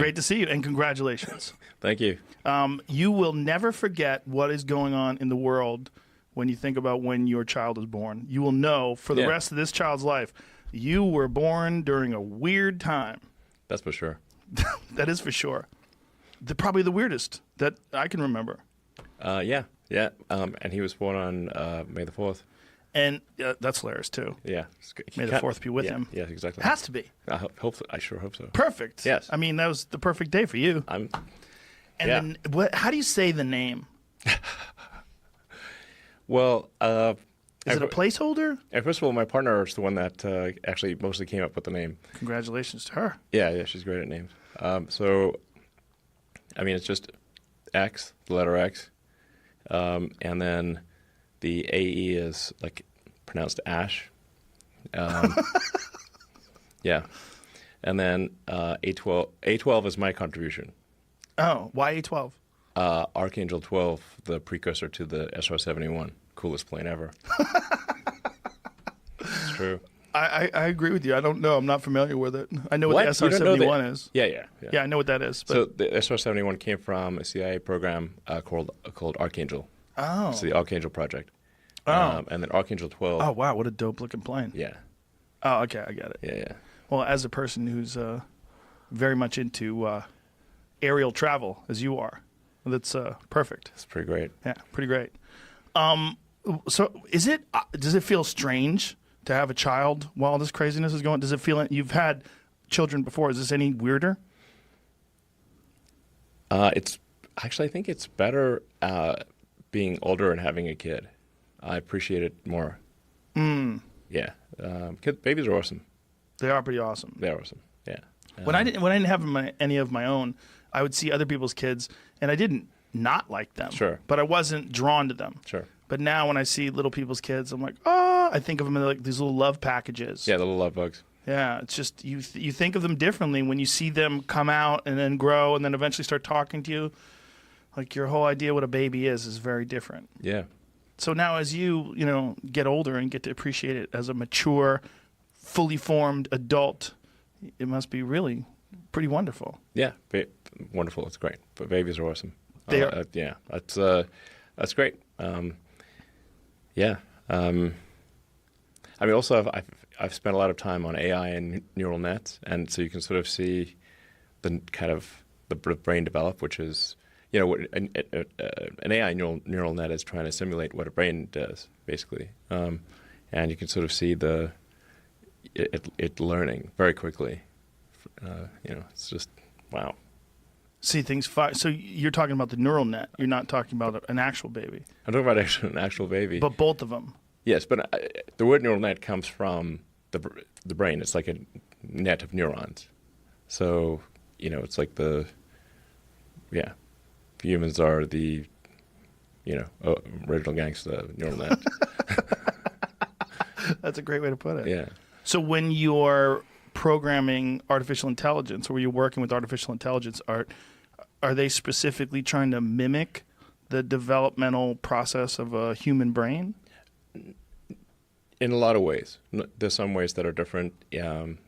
Great to see you, and congratulations. Thank you. You will never forget what is going on in the world when you think about when your child is born. You will know for the rest of this child's life, you were born during a weird time. That's for sure. That is for sure. Probably the weirdest that I can remember. Yeah. And he was born on May the 4th. And that's hilarious, too. Yeah. May the 4th be with him. Yeah, exactly. It has to be. I sure hope so. Perfect. Yes. I mean, that was the perfect day for you. Then, how do you say the name? Well, is it a placeholder? First of all, my partner is the one that actually mostly came up with the name. Congratulations to her. Yeah, she's great at names. So, I mean, it's just X, the letter X, and then the AE is like pronounced Ash. Yeah, and then A12 is my contribution. Oh, why A12? Archangel 12, the precursor to the SR-71, coolest plane ever. It's true. I agree with you. I don't know. I'm not familiar with it. I know what the SR-71 is. Yeah, I know what that is. But... So the SR-71 came from a CIA program called Archangel. Oh. It's the Archangel Project. Oh. And then Archangel 12. Oh, wow. What a dope looking plane. Yeah. Oh, okay. I get it. Yeah. Well, as a person who's very much into aerial travel, as you are, that's perfect. It's pretty great. Yeah, pretty great. So does it feel strange to have a child while this craziness is going? Does it feel, you've had children before, is this any weirder? I think it's better being older and having a kid. I appreciate it more. Yeah. Babies are awesome. They are pretty awesome. They're awesome. Yeah. When I didn't have any of my own, I would see other people's kids, and I didn't not like them. Sure. But I wasn't drawn to them. Sure. But now when I see little people's kids, I'm like, oh, I think of them in like these little love packages. Yeah, the little love bugs. Yeah, it's just you think of them differently when you see them come out and then grow and then eventually start talking to you. Like your whole idea what a baby is very different. Yeah. So now as you get older and get to appreciate it as a mature, fully formed adult, it must be really pretty wonderful. Yeah, wonderful. It's great. But babies are awesome. They are. Yeah, that's great. Yeah. I mean, also I've spent a lot of time on AI and neural nets, and so you can sort of see the kind of the brain develop, which is what an AI neural net is trying to simulate what a brain does, basically, and you can sort of see it learning very quickly. It's just wow. See things. So you're talking about the neural net. You're not talking about an actual baby. I'm talking about an actual baby. But both of them. Yes, but the word neural net comes from the brain. It's like a net of neurons. So it's like humans are the original gangsta neural net. That's a great way to put it. Yeah. So when you're programming artificial intelligence, or when you're working with artificial intelligence, are they specifically trying to mimic the developmental process of a human brain? In a lot of ways. There's some ways that are different. An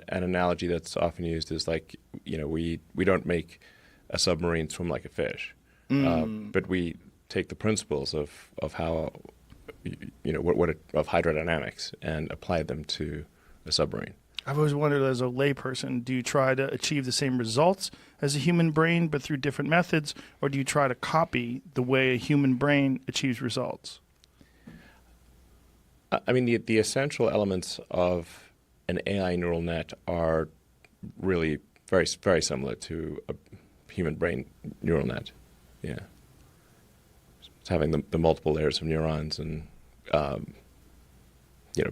analogy that's often used is like, we don't make a submarine swim like a fish, but we take the principles of how, of hydrodynamics and apply them to a submarine. I've always wondered, as a layperson, do you try to achieve the same results as a human brain but through different methods, or do you try to copy the way a human brain achieves results? I mean, the essential elements of an AI neural net are really very, very similar to a human brain neural net. Yeah. It's having the multiple layers of neurons and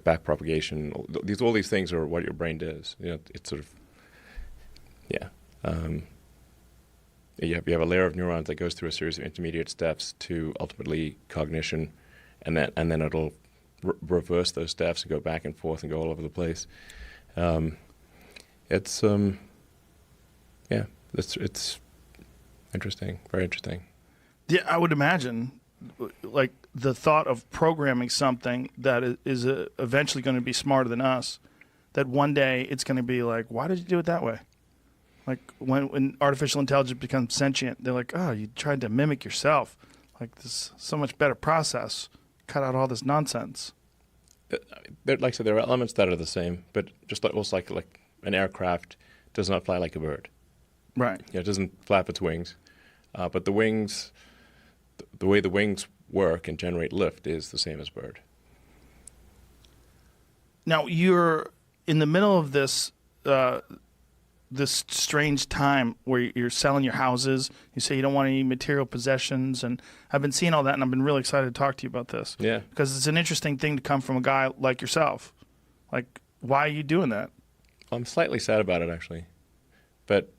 back propagation. All these things are what your brain does. It's sort of, you have a layer of neurons that goes through a series of intermediate steps to ultimately cognition, and then it'll reverse those steps and go back and forth and go all over the place. It's interesting, very interesting. Yeah, I would imagine, like the thought of programming something that is eventually going to be smarter than us, that one day it's going to be like, why did you do it that way? Like when artificial intelligence becomes sentient, they're like, oh, you tried to mimic yourself. Like this is so much better process. Cut out all this nonsense. Like I said, there are elements that are the same, but just like an aircraft does not fly like a bird. Right. Yeah, it doesn't flap its wings, but the wings, the way the wings work and generate lift is the same as bird. Now you're in the middle of this this strange time where you're selling your houses. You say you don't want any material possessions, and I've been seeing all that, and I've been really excited to talk to you about this. Yeah, because it's an interesting thing to come from a guy like yourself. Like, why are you doing that? I'm slightly sad about it actually, but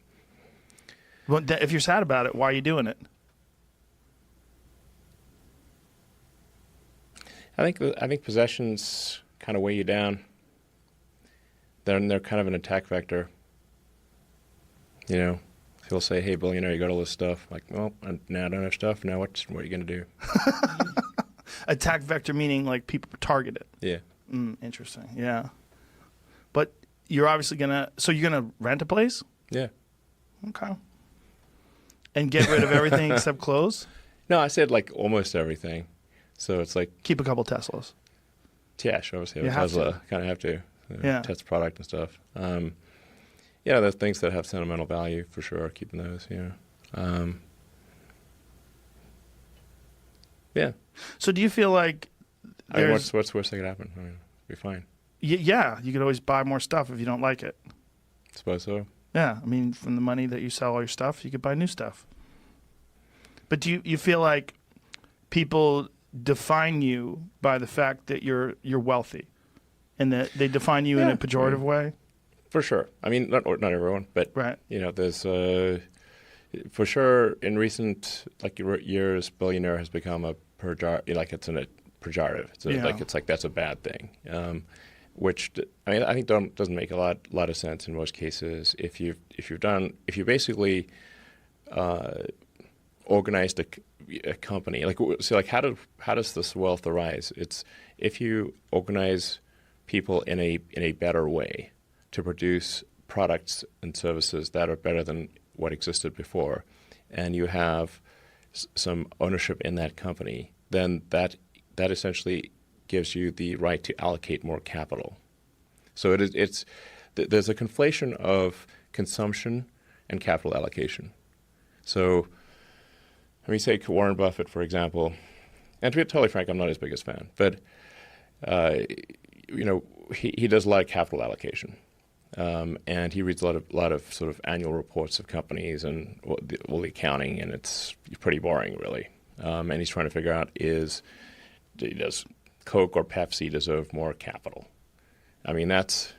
Well, if you're sad about it, why are you doing it? I think possessions kind of weigh you down. They're kind of an attack vector. You know, he'll say, "Hey, billionaire, you got all this stuff." Like, well, now I don't have stuff. Now what are you going to do? Attack vector meaning like people target it. Yeah. Interesting. Yeah. But you're obviously so you're gonna rent a place? Yeah. Okay. And get rid of everything except clothes? No, I said like almost everything. So it's like, Keep a couple Teslas. yeah, sure, obviously, You have Tesla to. kind of have to Yeah. test product and stuff. Yeah, there's things that have sentimental value for sure. Keeping those, yeah. So do you feel like I mean, there's what's the worst that could happen? I mean, be fine. yeah, you could always buy more stuff if you don't like it. Suppose so. Yeah, I mean, from the money that you sell all your stuff, you could buy new stuff. But do you feel like people define you by the fact that you're wealthy, and that they define you in a pejorative way? For sure. I mean, not everyone, but Right. there's for sure in recent years, billionaire has become a pejorative. Like it's a pejorative. It's like that's a bad thing. Which I think doesn't make a lot of sense in most cases. If you basically organized a company, how does this wealth arise? It's if you organize people in a better way to produce products and services that are better than what existed before, and you have some ownership in that company, then that essentially gives you the right to allocate more capital. So there's a conflation of consumption and capital allocation. So let me take Warren Buffett, for example. And to be totally frank, I'm not his biggest fan, but he does a lot of capital allocation. And he reads a lot of sort of annual reports of companies and all the accounting, and it's pretty boring, really. And he's trying to figure out does Coke or Pepsi deserve more capital? I mean, it's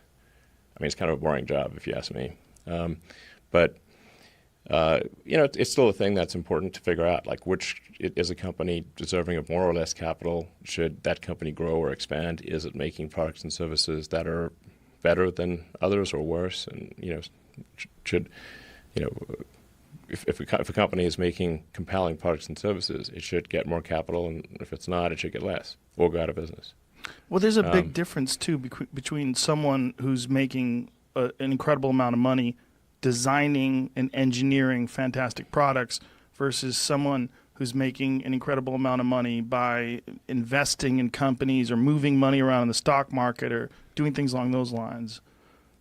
kind of a boring job if you ask me. But it's still a thing that's important to figure out. Like, which is a company deserving of more or less capital? Should that company grow or expand? Is it making products and services that are better than others or worse? And if a company is making compelling products and services, it should get more capital, and if it's not, it should get less or go out of business. Well, there's a big difference too between someone who's making an incredible amount of money designing and engineering fantastic products versus someone who's making an incredible amount of money by investing in companies or moving money around in the stock market or doing things along those lines.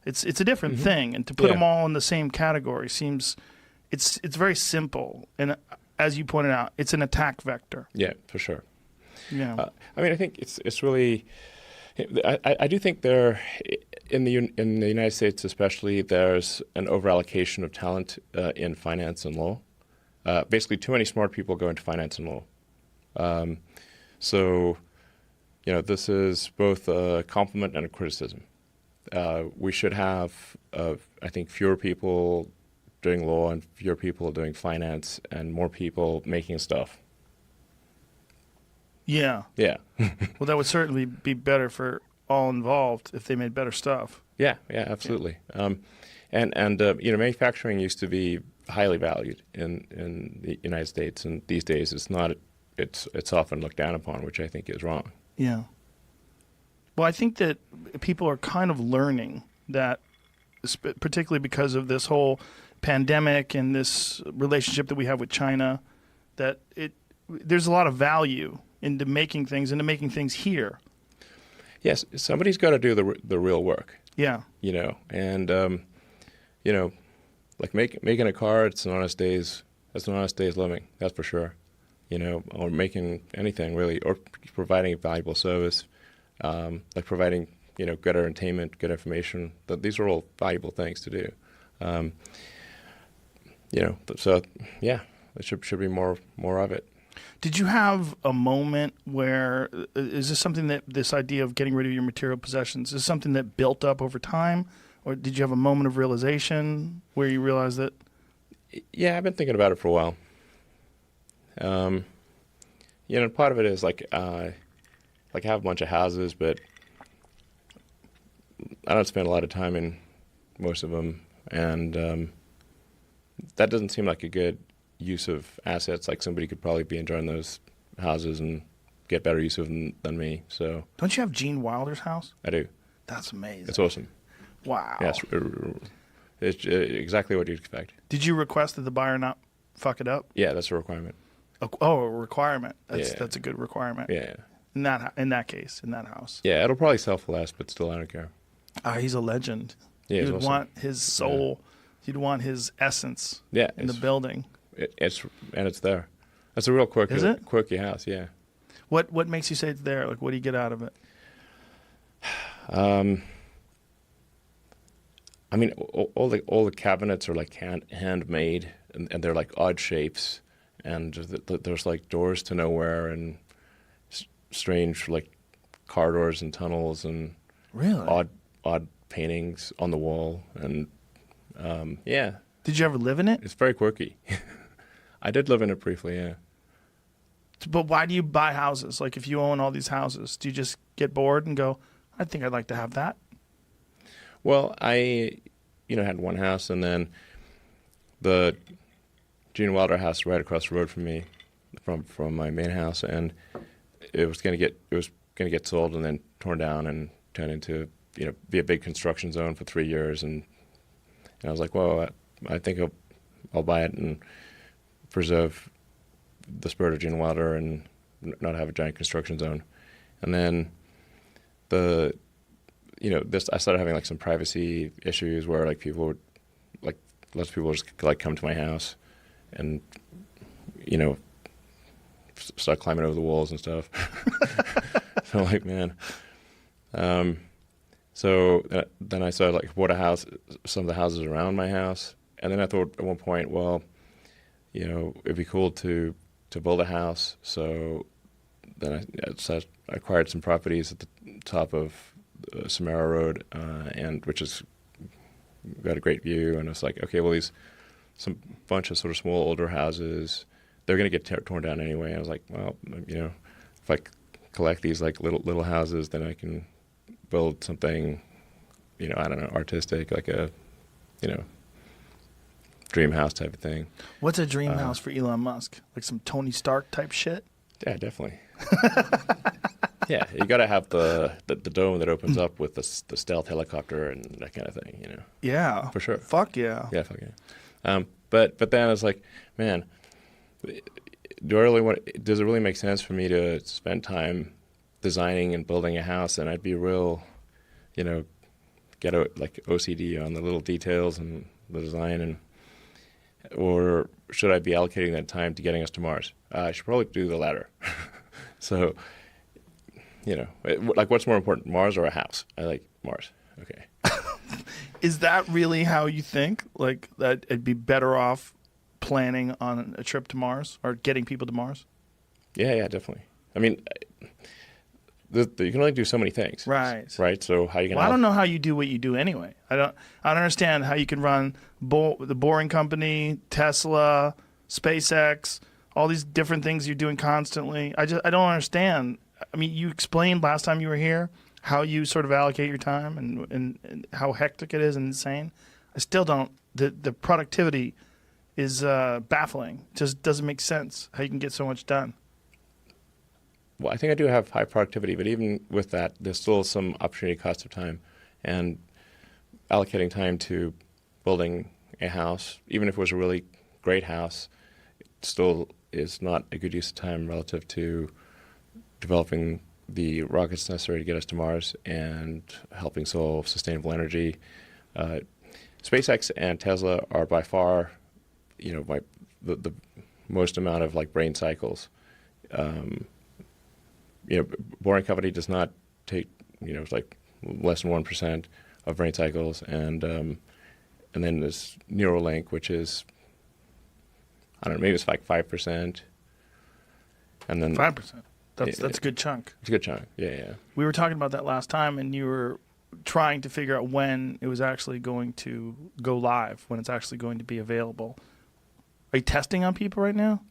It's a different thing, and to put them all in the same category seems it's very simple. And as you pointed out, it's an attack vector. Yeah, for sure. Yeah. I think it's really. I do think there, in the United States especially, there's an overallocation of talent in finance and law. Basically, too many smart people go into finance and law. So, this is both a compliment and a criticism. We should have, I think, fewer people doing law and fewer people doing finance and more people making stuff. Yeah. Yeah. Well, that would certainly be better for all involved if they made better stuff. Yeah, absolutely. Manufacturing used to be highly valued in the United States, and these days it's not. It's often looked down upon, which I think is wrong. Yeah. Well, I think that people are kind of learning that, particularly because of this whole pandemic and this relationship that we have with China, that there's a lot of value into making things here. Yes, somebody's got to do the real work. Yeah. And like making a car, it's an honest day's living, that's for sure. Or making anything really, or providing a valuable service, like providing good entertainment, good information. These are all valuable things to do. So yeah, there should be more of it. Did you have a moment where, is this something that, this idea of getting rid of your material possessions, is something that built up over time? Or did you have a moment of realization where you realized that? Yeah, I've been thinking about it for a while. Part of it is like I have a bunch of houses, but I don't spend a lot of time in most of them. And that doesn't seem like a good use of assets. Like somebody could probably be enjoying those houses and get better use of them than me. So Don't you have Gene Wilder's house? I do. That's amazing. It's awesome. Wow. Yes, it's exactly what you'd expect. Did you request that the buyer not fuck it up? Yeah, that's a requirement. Oh, a requirement. Yeah. That's a good requirement. Yeah. In that case, in that house. Yeah, it'll probably sell for less, but still, I don't care. He's a legend. Yeah, You'd awesome. want his soul. You'd want his essence. Yeah, in the building. It's there. That's a real quirky house. Yeah. What makes you say it's there? Like, what do you get out of it? I mean, all the cabinets are like handmade, and they're like odd shapes, and there's like doors to nowhere, and strange like corridors and tunnels, and really odd paintings on the wall, and yeah. Did you ever live in it? It's very quirky. I did live in it briefly, yeah. But why do you buy houses? Like, if you own all these houses, do you just get bored and go, I think I'd like to have that? Well, I, had one house, and then the Gene Wilder house right across the road from me, from my main house, and it was going to get sold and then torn down and turned into, be a big construction zone for 3 years, and I was like, well, I think I'll buy it and preserve the spirit of Gene Wilder and not have a giant construction zone. And then I started having like some privacy issues where like people would, like lots of people would just like come to my house and, start climbing over the walls and stuff. So like, man. So then I started like bought some of the houses around my house. And then I thought at one point, well, it'd be cool to build a house. So then I acquired some properties at the top of Samara Road, and which has got a great view. And it's like, okay, well, some bunch of sort of small older houses, they're going to get torn down anyway. I was like, well, if I collect these like little houses, then I can build something, I don't know, artistic, like a, dream house type of thing. What's a dream house for Elon Musk? Like some Tony Stark type shit? Yeah, definitely. Yeah, you got to have the dome that opens up with the stealth helicopter and that kind of thing, Yeah. For sure. Fuck yeah. Yeah, fuck yeah. But then I was like, man, does it really make sense for me to spend time designing and building a house? And I'd be real, get like OCD on the little details and the design, or should I be allocating that time to getting us to Mars? I should probably do the latter. So, like what's more important, Mars or a house? I like Mars. Okay. Is that really how you think? Like that it'd be better off planning on a trip to Mars or getting people to Mars? Yeah, definitely. I mean, you can only do so many things. Right. Right. So how you can? Well, I don't know how you do what you do anyway. I don't understand how you can run the Boring Company, Tesla, SpaceX, all these different things you're doing constantly. I don't understand. I mean, you explained last time you were here how you sort of allocate your time and how hectic it is and insane. I still don't. The productivity is baffling. It just doesn't make sense how you can get so much done. Well, I think I do have high productivity, but even with that, there's still some opportunity cost of time, and allocating time to building a house, even if it was a really great house, it still is not a good use of time relative to developing the rockets necessary to get us to Mars and helping solve sustainable energy. SpaceX and Tesla are by far, by the most amount of like brain cycles. Boring Company does not take, it's like less than 1% of brain cycles, and then there's Neuralink, which is, I don't know, maybe it's like 5%, and then 5%. That's a good chunk. It's a good chunk. Yeah. We were talking about that last time, and you were trying to figure out when it was actually going to go live, when it's actually going to be available. Are you testing on people right now?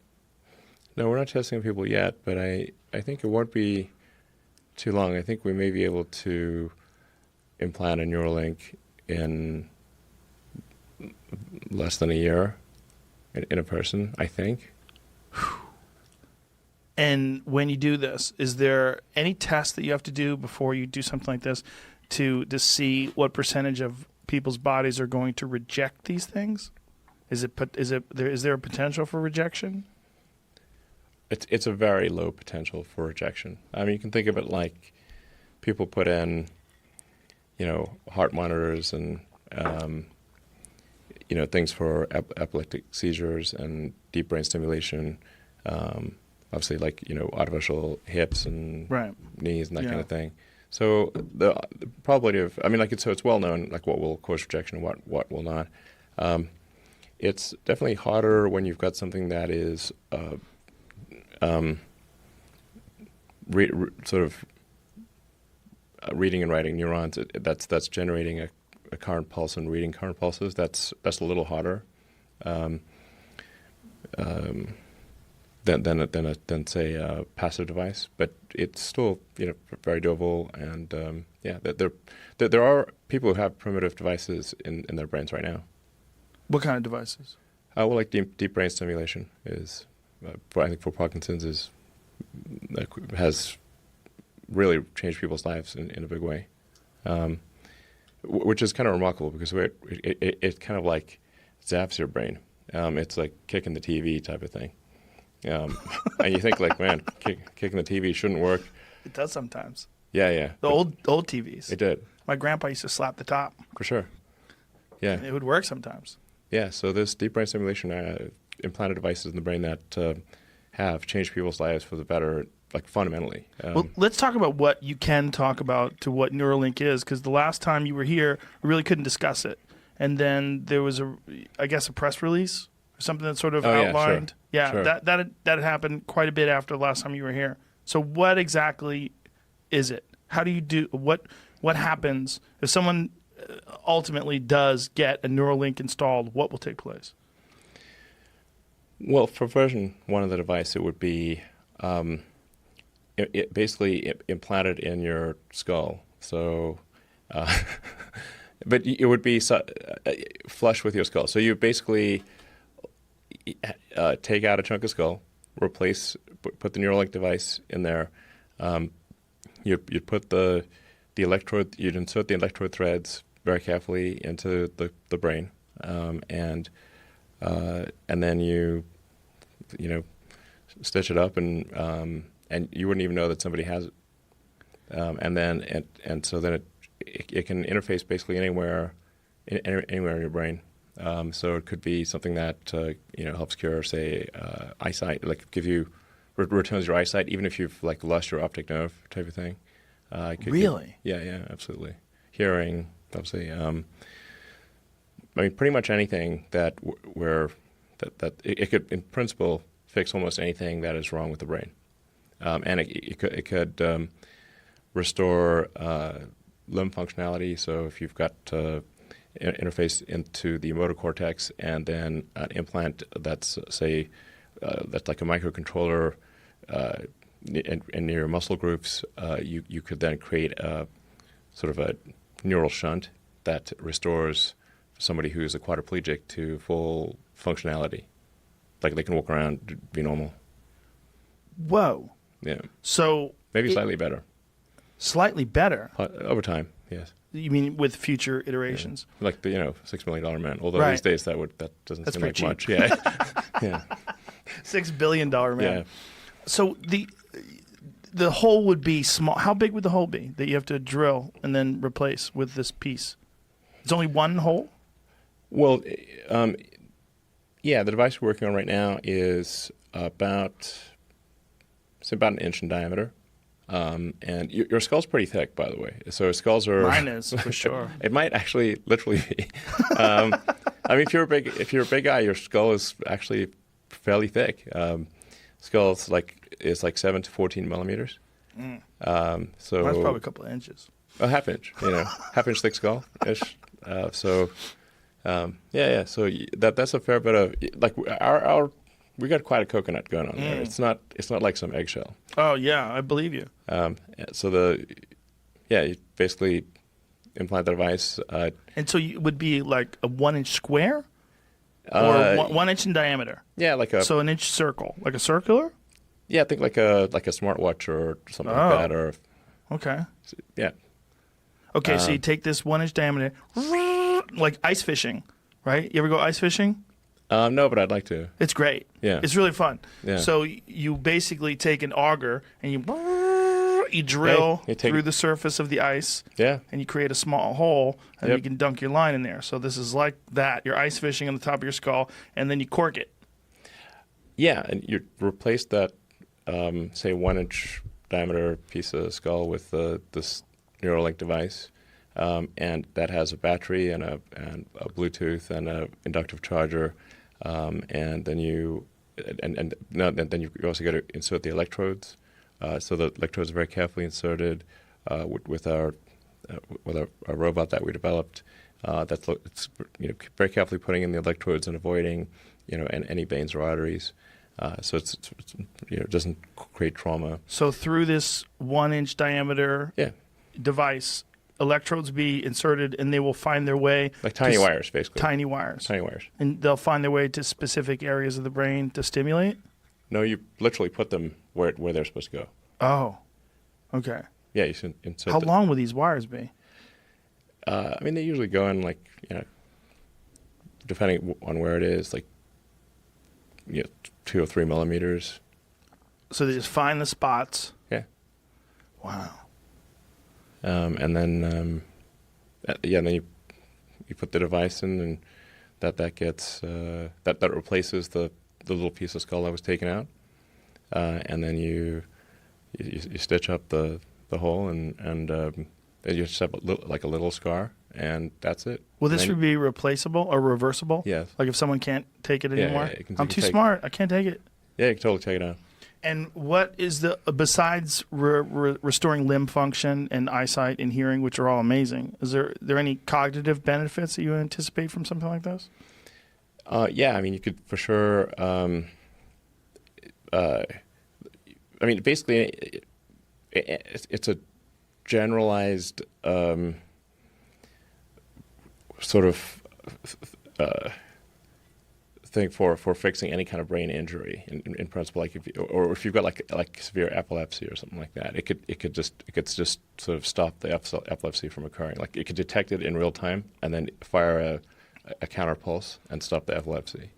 No, we're not testing on people yet, but I think it won't be too long. I think we may be able to implant a Neuralink in less than a year in a person, I think. And when you do this, is there any test that you have to do before you do something like this to see what percentage of people's bodies are going to reject these things? Is there a potential for rejection? It's a very low potential for rejection. I mean, you can think of it like people put in, heart monitors and things for epileptic seizures and deep brain stimulation. Obviously, like, artificial hips and knees and that kind of thing. So the probability of, it's well known, like, what will cause rejection and what will not. It's definitely harder when you've got something that is sort of reading and writing neurons. That's generating a current pulse and reading current pulses. That's a little harder. Than say a passive device, but it's still very doable. And there are people who have primitive devices in their brains right now. What kind of devices? Well, like deep brain stimulation is, I think for Parkinson's has really changed people's lives in a big way, which is kind of remarkable because it kind of like zaps your brain. It's like kicking the TV type of thing. And you think, like, man, kicking the TV shouldn't work. It does sometimes. Yeah. The old TVs. It did. My grandpa used to slap the top. For sure. Yeah. It would work sometimes. Yeah, so there's deep brain stimulation implanted devices in the brain that have changed people's lives for the better, like, fundamentally. Well, let's talk about what you can talk about to what Neuralink is, because the last time you were here, we really couldn't discuss it. And then there was a press release or something that sort of outlined. Yeah, sure. That had happened quite a bit after the last time you were here. So what exactly is it? How do you do what happens if someone ultimately does get a Neuralink installed? What will take place? Well, for version 1 of the device, it would be it basically implanted in your skull. So, but it would be flush with your skull. So you basically take out a chunk of skull, put the Neuralink device in there. You put the electrode. You'd insert the electrode threads very carefully into the brain, and then you stitch it up, and you wouldn't even know that somebody has it. So then it can interface basically anywhere in your brain. So it could be something that helps cure, say, eyesight, like returns your eyesight, even if you've like lost your optic nerve type of thing. Really? Yeah, absolutely. Hearing, obviously. Pretty much anything that it could, in principle, fix almost anything that is wrong with the brain, and it could restore limb functionality. So if you've got interface into the motor cortex, and then an implant that's that's like a microcontroller in your muscle groups, you could then create a sort of a neural shunt that restores somebody who's a quadriplegic to full functionality, like they can walk around, be normal. Whoa. Yeah. So maybe slightly better. Slightly better. Over time, yes. You mean with future iterations? Like the $6 million man. Although Right. these days that doesn't That's seem like pretty much. cheap. Yeah. Yeah. $6 billion man. Yeah. So the hole would be small. How big would the hole be that you have to drill and then replace with this piece? It's only one hole? Well, yeah, the device we're working on right now is about an inch in diameter. And your skull's pretty thick, by the way. So skulls are... Mine is, for sure. It might actually literally be. I mean, if you're a big guy, your skull is actually fairly thick. Skull's is 7 to 14 millimeters. So Mine's probably a couple of inches. a half inch, half inch thick skull ish. So that's a fair bit of we got quite a coconut going on there. It's not like some eggshell. Oh yeah, I believe you. So you basically implant the device. And so it would be like a 1 inch square, or 1 inch in diameter. Yeah, So an inch circle, like a circular. Yeah, I think like a smartwatch or something like that, or Okay. yeah. Okay, so you take this 1 inch diameter, like ice fishing, right? You ever go ice fishing? No, but I'd like to. It's great. Yeah. It's really fun. Yeah. So you basically take an auger and you drill through the surface of the ice. Yeah. And you create a small hole, and Yep. you can dunk your line in there. So this is like that. You're ice fishing on the top of your skull, and then you cork it. Yeah, and you replace that, say, 1 inch diameter piece of skull with this Neuralink device, and that has a battery and a Bluetooth and a inductive charger, and then you also got to insert the electrodes. So the electrodes are very carefully inserted with our robot that we developed. It's very carefully putting in the electrodes and avoiding any veins or arteries. So it doesn't create trauma. So through this 1 inch diameter Yeah, device, electrodes be inserted, and they will find their way like tiny wires, basically. Tiny wires. Tiny wires. And they'll find their way to specific areas of the brain to stimulate? No, you literally put them where they're supposed to go. Oh, okay. Yeah, you should insert. How long will these wires be? I mean, they usually go in depending on where it is, 2 or 3 millimeters. So they just find the spots. Yeah. Wow. And then, then you put the device in, and that gets that replaces the little piece of skull that was taken out, and then you stitch up the hole, and then you just have a little scar, and that's it. Will this be replaceable or reversible? Yes. Like if someone can't take it anymore? Yeah, I'm too smart. I can't take it. Yeah, you can totally take it out. And what is besides restoring limb function and eyesight and hearing, which are all amazing, is there any cognitive benefits that you anticipate from something like this? Yeah, I mean, you could for sure. I mean, basically, it's a generalized sort of thing for fixing any kind of brain injury in principle, like if you've got like severe epilepsy or something like that, it could just sort of stop the epilepsy from occurring. Like it could detect it in real time and then fire a counterpulse and stop the epilepsy.